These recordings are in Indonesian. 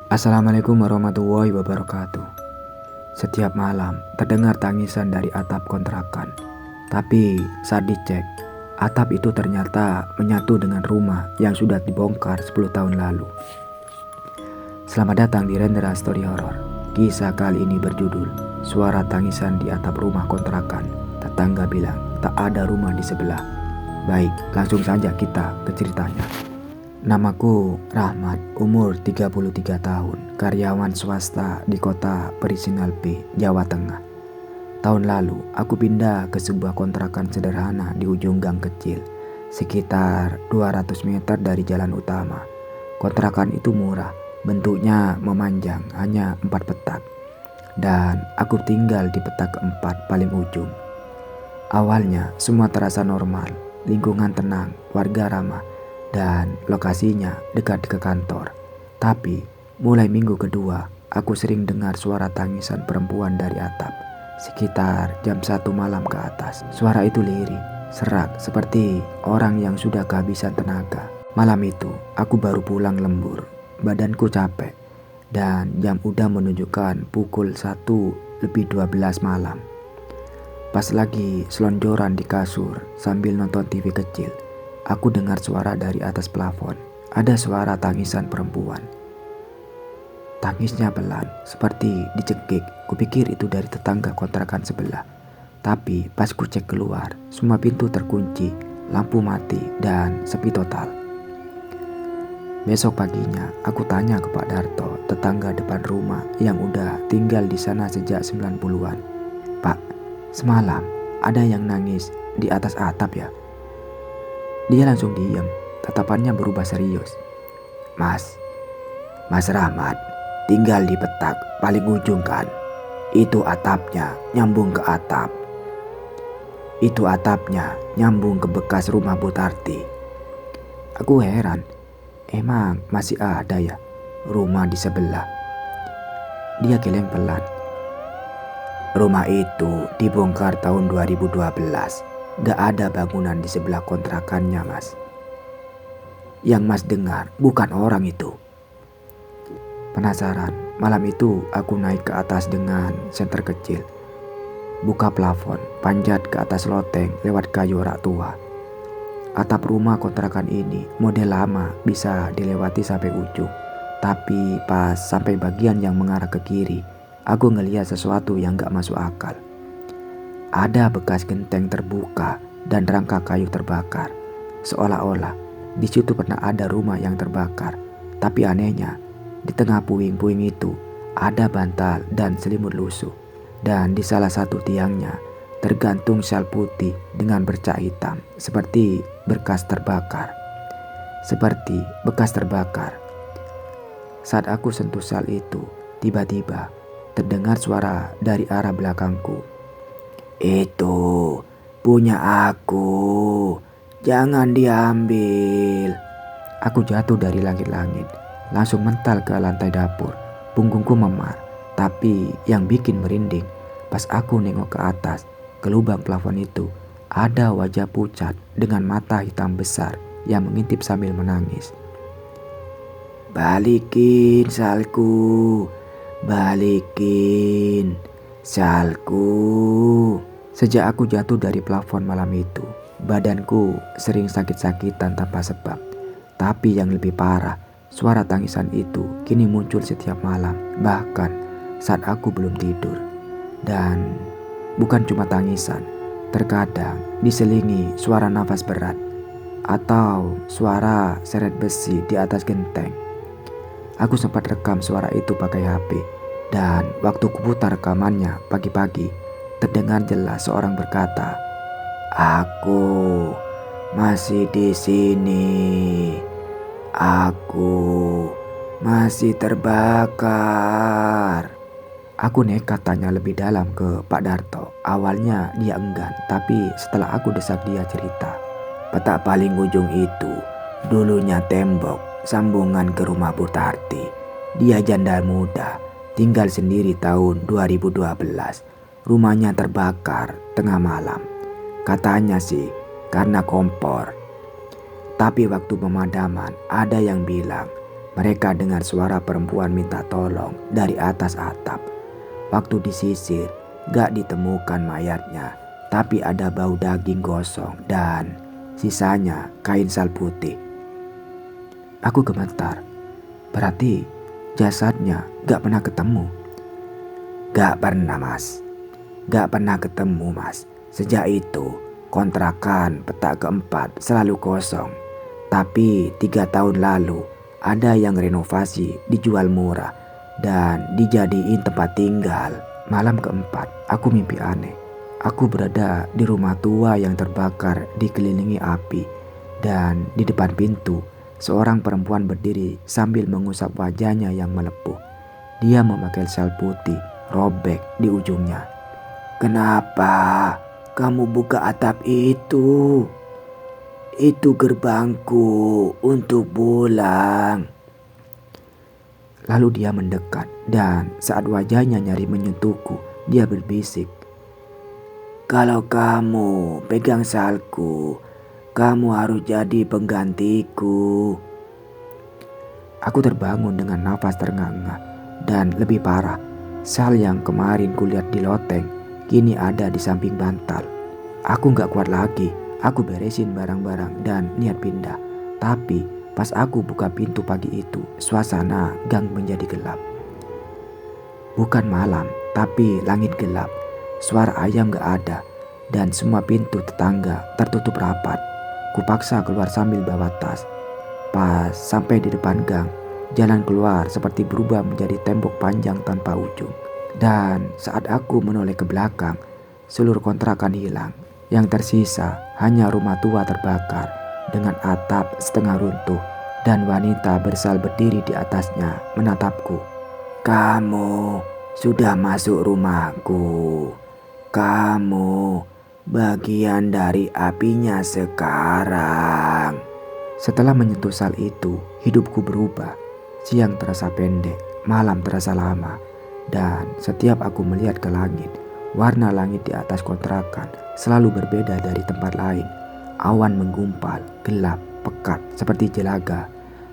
Assalamualaikum warahmatullahi wabarakatuh. Setiap malam terdengar tangisan dari atap kontrakan. Tapi saat dicek, atap itu ternyata menyatu dengan rumah yang sudah dibongkar 10 tahun lalu. Selamat datang di Rendera Story Horror. Kisah kali ini berjudul Suara Tangisan di Atap Rumah Kontrakan. Tetangga bilang tak ada rumah di sebelah. Baik, langsung saja kita ke ceritanya. Namaku Rahmat, umur 33 tahun, karyawan swasta di kota Perisinalpi, Jawa Tengah. Tahun lalu, aku pindah ke sebuah kontrakan sederhana di ujung gang kecil, sekitar 200 meter dari jalan utama. Kontrakan itu murah, bentuknya memanjang, hanya 4 petak. Dan aku tinggal di petak keempat paling ujung. Awalnya, semua terasa normal, lingkungan tenang, warga ramah, dan lokasinya dekat ke kantor. Tapi mulai minggu kedua, aku sering dengar suara tangisan perempuan dari atap, sekitar jam 1 malam ke atas. Suara itu lirih, serak, seperti orang yang sudah kehabisan tenaga. Malam itu aku baru pulang lembur, badanku capek, dan jam udah menunjukkan pukul 1:12 malam. Pas lagi selonjoran di kasur sambil nonton TV kecil, aku dengar suara dari atas plafon. Ada suara tangisan perempuan. Tangisnya pelan, seperti dicekik. Kupikir itu dari tetangga kontrakan sebelah. Tapi pas ku cek keluar, semua pintu terkunci, lampu mati, dan sepi total. Besok paginya, aku tanya ke Pak Darto, tetangga depan rumah yang udah tinggal di sana sejak 90-an. Pak, semalam ada yang nangis di atas atap ya? Dia langsung diam, tatapannya berubah serius. Mas Rahmat, tinggal di petak paling ujung kan? Itu atapnya nyambung ke atap. Itu atapnya nyambung ke bekas rumah Bu Tarti. Aku heran, emang masih ada ya rumah di sebelah? Dia geleng pelan. Rumah itu dibongkar tahun 2012. Gak ada bangunan di sebelah kontrakannya, Mas. Yang Mas dengar bukan orang itu. Penasaran, malam itu aku naik ke atas dengan senter kecil. Buka plafon, panjat ke atas loteng lewat kayu rak tua. Atap rumah kontrakan ini model lama, bisa dilewati sampai ujung. Tapi pas sampai bagian yang mengarah ke kiri, aku ngelihat sesuatu yang gak masuk akal. Ada bekas genteng terbuka dan rangka kayu terbakar. Seolah-olah di situ pernah ada rumah yang terbakar. Tapi anehnya, di tengah puing-puing itu ada bantal dan selimut lusuh. Dan di salah satu tiangnya tergantung syal putih dengan bercak hitam, seperti bekas terbakar. Saat aku sentuh syal itu, tiba-tiba terdengar suara dari arah belakangku. Itu punya aku, jangan diambil. Aku jatuh dari langit-langit, langsung mental ke lantai dapur. Punggungku memar, tapi yang bikin merinding, pas aku nengok ke atas, ke lubang plafon itu, ada wajah pucat dengan mata hitam besar yang mengintip sambil menangis. Balikin salku, balikin salku. Sejak aku jatuh dari plafon malam itu, badanku sering sakit-sakitan tanpa sebab. Tapi yang lebih parah, suara tangisan itu kini muncul setiap malam, bahkan saat aku belum tidur. Dan bukan cuma tangisan, terkadang diselingi suara nafas berat atau suara seret besi di atas genteng. Aku sempat rekam suara itu pakai HP, dan waktu kuputar rekamannya pagi-pagi, terdengar jelas seorang berkata, "Aku masih di sini. Aku masih terbakar." Aku nekat tanya lebih dalam ke Pak Darto. Awalnya dia enggan, tapi setelah aku desak dia cerita. Petak paling ujung itu dulunya tembok sambungan ke rumah Bu Tarti. Dia janda muda, tinggal sendiri tahun 2012. Rumahnya terbakar tengah malam. Katanya sih karena kompor. Tapi waktu pemadaman ada yang bilang Mereka dengar suara perempuan minta tolong dari atas atap. Waktu disisir, gak ditemukan mayatnya, tapi ada bau daging gosong dan sisanya kain sal putih. Aku gemetar. Berarti jasadnya gak pernah ketemu. Gak pernah mas. Gak pernah ketemu mas. Sejak itu kontrakan petak keempat selalu kosong. Tapi 3 tahun lalu ada yang renovasi dijual murah dan dijadiin tempat tinggal. Malam keempat aku mimpi aneh. Aku berada di rumah tua yang terbakar dikelilingi api. Dan di depan pintu seorang perempuan berdiri sambil mengusap wajahnya yang melepuh. Dia memakai sal putih robek di ujungnya. Kenapa kamu buka atap itu? Itu gerbangku untuk pulang. Lalu dia mendekat dan saat wajahnya nyari menyentuhku, dia berbisik. Kalau kamu pegang salku, kamu harus jadi penggantiku. Aku terbangun dengan nafas ternganga dan lebih parah, sal yang kemarin kulihat di loteng kini ada di samping bantal. Aku gak kuat lagi, aku beresin barang-barang dan niat pindah. Tapi pas aku buka pintu pagi itu, suasana gang menjadi gelap. Bukan malam, tapi langit gelap. Suara ayam gak ada dan semua pintu tetangga tertutup rapat. Kupaksa keluar sambil bawa tas. Pas sampai di depan gang, jalan keluar seperti berubah menjadi tembok panjang tanpa ujung. Dan saat aku menoleh ke belakang, seluruh kontrakan hilang. Yang tersisa hanya rumah tua terbakar dengan atap setengah runtuh dan wanita bersal berdiri di atasnya menatapku. Kamu sudah masuk rumahku. Kamu bagian dari apinya sekarang. Setelah menyentuh sal itu, hidupku berubah. Siang terasa pendek, malam terasa lama. Dan setiap aku melihat ke langit, warna langit di atas kontrakan selalu berbeda dari tempat lain. Awan menggumpal, gelap, pekat seperti jelaga.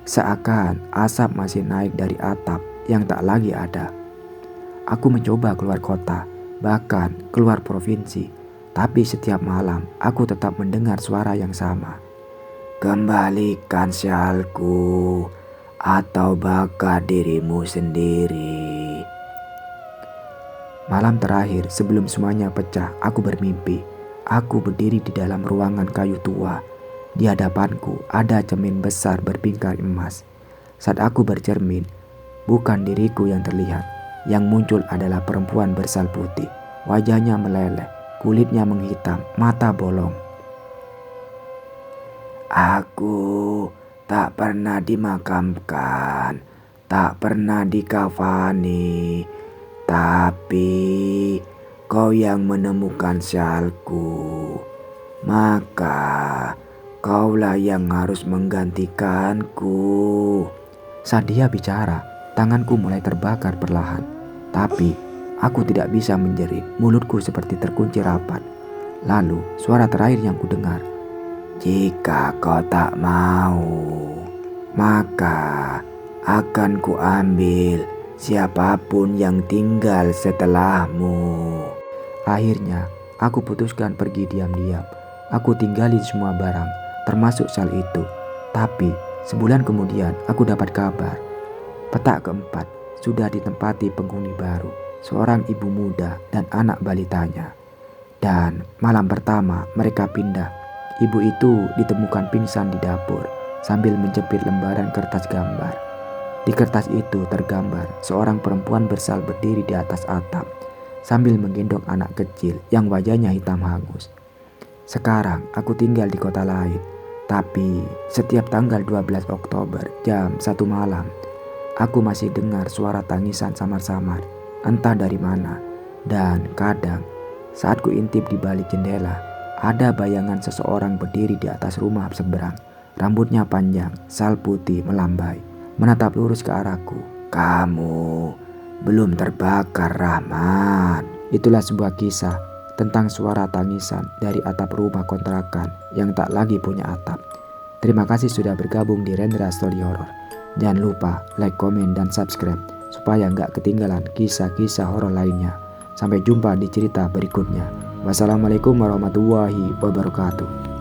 Seakan asap masih naik dari atap yang tak lagi ada. Aku mencoba keluar kota, bahkan keluar provinsi. Tapi setiap malam aku tetap mendengar suara yang sama. Kembalikan syalku atau bakar dirimu sendiri. Malam terakhir sebelum semuanya pecah, aku bermimpi. Aku berdiri di dalam ruangan kayu tua. Di hadapanku ada cermin besar berbingkai emas. Saat aku bercermin, bukan diriku yang terlihat. Yang muncul adalah perempuan bersal putih. Wajahnya meleleh, kulitnya menghitam, mata bolong. Aku tak pernah dimakamkan, tak pernah dikafani, tapi kau yang menemukan syalku. Maka kaulah yang harus menggantikanku. Saat dia bicara, tanganku mulai terbakar perlahan. Tapi aku tidak bisa menjerit, mulutku seperti terkunci rapat. Lalu suara terakhir yang kudengar. Jika kau tak mau, maka akan kuambil siapapun yang tinggal setelahmu. Akhirnya aku putuskan pergi diam-diam. Aku tinggalin semua barang, termasuk sal itu. Tapi sebulan kemudian aku dapat kabar. Petak keempat sudah ditempati penghuni baru, seorang ibu muda dan anak balitanya. Dan malam pertama mereka pindah, ibu itu ditemukan pingsan di dapur sambil menjepit lembaran kertas gambar. Di kertas itu tergambar seorang perempuan bersal berdiri di atas atap sambil menggendong anak kecil yang wajahnya hitam hangus. Sekarang aku tinggal di kota lain, tapi setiap tanggal 12 Oktober jam 1 malam, aku masih dengar suara tangisan samar-samar, entah dari mana. Dan kadang saat ku intip di balik jendela, ada bayangan seseorang berdiri di atas rumah seberang. Rambutnya panjang, sal putih melambai, menatap lurus ke arahku. Kamu belum terbakar, Rahmat. Itulah sebuah kisah tentang suara tangisan dari atap rumah kontrakan yang tak lagi punya atap. Terima kasih sudah bergabung di Rendra Story Horror. Jangan lupa like, komen, dan subscribe supaya nggak ketinggalan kisah-kisah horor lainnya. Sampai jumpa di cerita berikutnya. Wassalamualaikum warahmatullahi wabarakatuh.